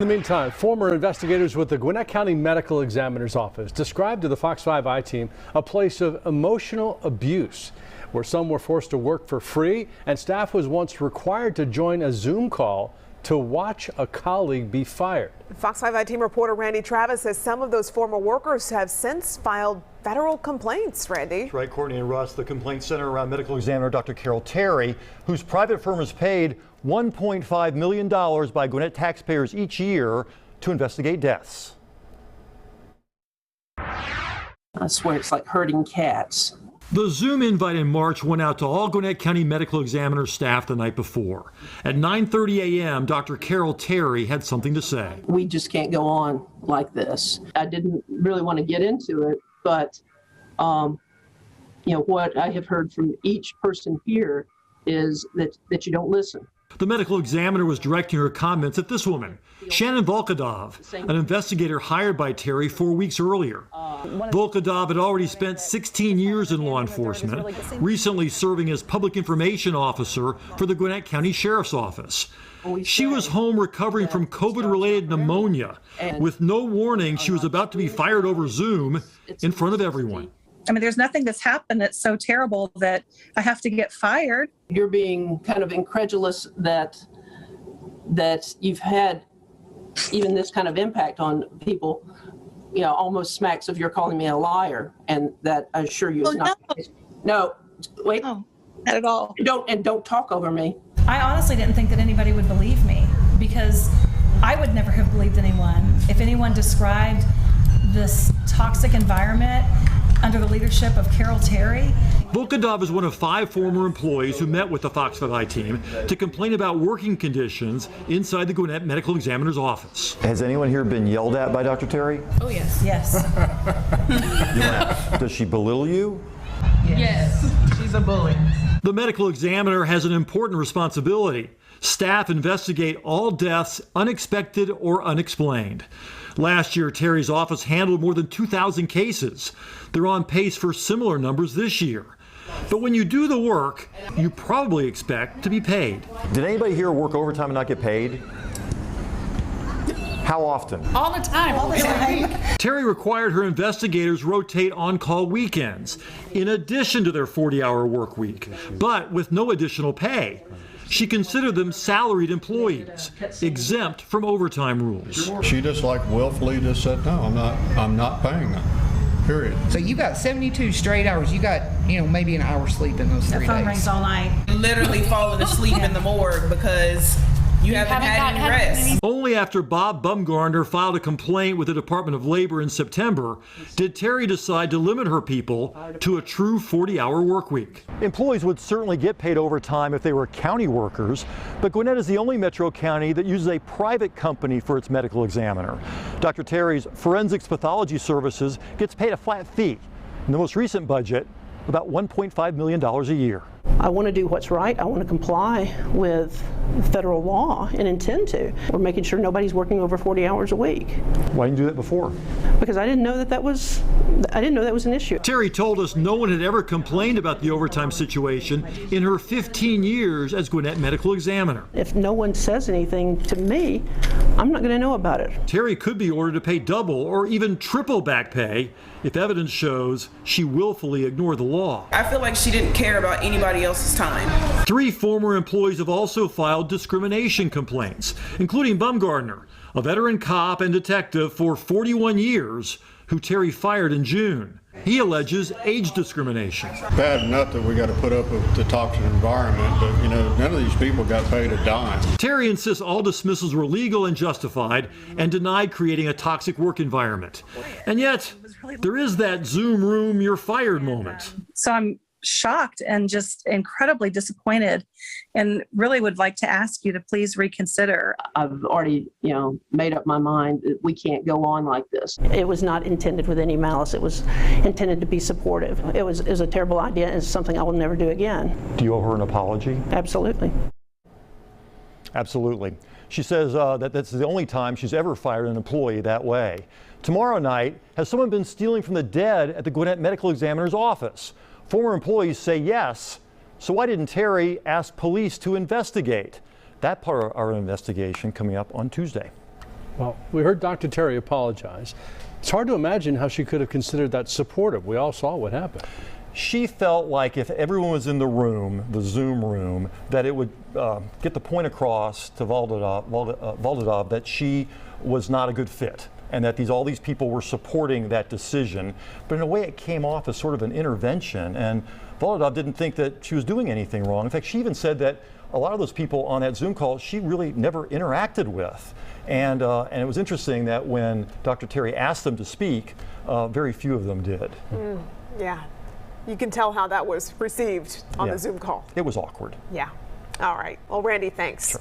In the meantime, former investigators with the Gwinnett County Medical Examiner's Office described to the Fox 5i team a place of emotional abuse where some were forced to work for free and staff was once required to join a Zoom call to watch a colleague be fired. Fox 5i team reporter Randy Travis says some of those former workers have since filed federal complaints. Randy. That's right, Courtney and Russ. The complaint center around medical examiner Dr. Carol Terry, whose private firm is paid $1.5 million by Gwinnett taxpayers each year to investigate deaths. I swear it's like herding cats. The Zoom invite in March went out to all Gwinnett County Medical Examiner staff the night before. At 9:30 a.m., Dr. Carol Terry had something to say. We just can't go on like this. I didn't really want to get into it, but what I have heard from each person here is that you don't listen. The medical examiner was directing her comments at this woman, Shannon Volkodov, an investigator hired by Terry 4 weeks earlier. Volkodov had already spent 16 years in law enforcement, recently serving as public information officer for the Gwinnett County Sheriff's Office. She was home recovering from COVID-related pneumonia. With no warning, she was about to be fired over Zoom in front of everyone. I mean, there's nothing that's happened that's so terrible that I have to get fired. You're being kind of incredulous that you've had even this kind of impact on people, almost smacks of you're calling me a liar, and that I assure you is not the case. No, wait. No, not at all. Don't talk over me. I honestly didn't think that anybody would believe me, because I would never have believed anyone if anyone described this toxic environment under the leadership of Carol Terry. Volkodov is one of 5 former employees who met with the Fox 5i team to complain about working conditions inside the Gwinnett Medical Examiner's office. Has anyone here been yelled at by Dr. Terry? Oh, yes. Yes. Does she belittle you? Yes. She's a bully. The medical examiner has an important responsibility. Staff investigate all deaths, unexpected or unexplained. Last year, Terry's office handled more than 2,000 cases. They're on pace for similar numbers this year. But when you do the work, you probably expect to be paid. Did anybody here work overtime and not get paid? How often? All the time. All the time. Terry required her investigators rotate on-call weekends, in addition to their 40-hour work week, but with no additional pay. She considered them salaried employees, exempt from overtime rules. She just willfully just said, no, I'm not paying them, period. So you got 72 straight hours. You got, maybe an hour sleep in those 3 days. The phone rings all night. Literally falling asleep in the morgue because you haven't had any rest. Only after Bob Bumgarner filed a complaint with the Department of Labor in September did Terry decide to limit her people to a true 40-hour work week. Employees would certainly get paid overtime if they were county workers, but Gwinnett is the only metro county that uses a private company for its medical examiner. Dr. Terry's Forensics Pathology Services gets paid a flat fee. In the most recent budget, about $1.5 million a year. I want to do what's right. I want to comply with federal law and intend to. We're making sure nobody's working over 40 hours a week. Why didn't you do that before? Because I didn't know that was an issue. Terry told us no one had ever complained about the overtime situation in her 15 years as Gwinnett Medical Examiner. If no one says anything to me, I'm not going to know about it. Terry could be ordered to pay double or even triple back pay if evidence shows she willfully ignored the law. I feel like she didn't care about anybody else's time. 3 former employees have also filed discrimination complaints, including Bumgarner, a veteran cop and detective for 41 years who Terry fired in June. He alleges age discrimination. Bad enough that we got to put up with the toxic environment, but none of these people got paid a dime. Terry insists all dismissals were legal and justified and denied creating a toxic work environment. And yet, there is that Zoom room you're fired moment. So I'm shocked and just incredibly disappointed, and really would like to ask you to please reconsider. I've already, made up my mind that we can't go on like this. It was not intended with any malice. It was intended to be supportive. It was a terrible idea, and it's something I will never do again. Do you owe her an apology? Absolutely. Absolutely. She says that's the only time she's ever fired an employee that way. Tomorrow night, has someone been stealing from the dead at the Gwinnett Medical Examiner's office? Former employees say yes. So why didn't Terry ask police to investigate? That part of our investigation coming up on Tuesday. Well, we heard Dr. Terry apologize. It's hard to imagine how she could have considered that supportive. We all saw what happened. She felt like if everyone was in the room, the Zoom room, that it would get the point across to Voldadov that she was not a good fit, and that all these people were supporting that decision. But in a way, it came off as sort of an intervention, and Voldadov didn't think that she was doing anything wrong. In fact, she even said that a lot of those people on that Zoom call she really never interacted with. And it was interesting that when Dr. Terry asked them to speak, very few of them did. Yeah. You can tell how that was received on the Zoom call. It was awkward. Yeah. All right. Well, Randy, thanks. Sure.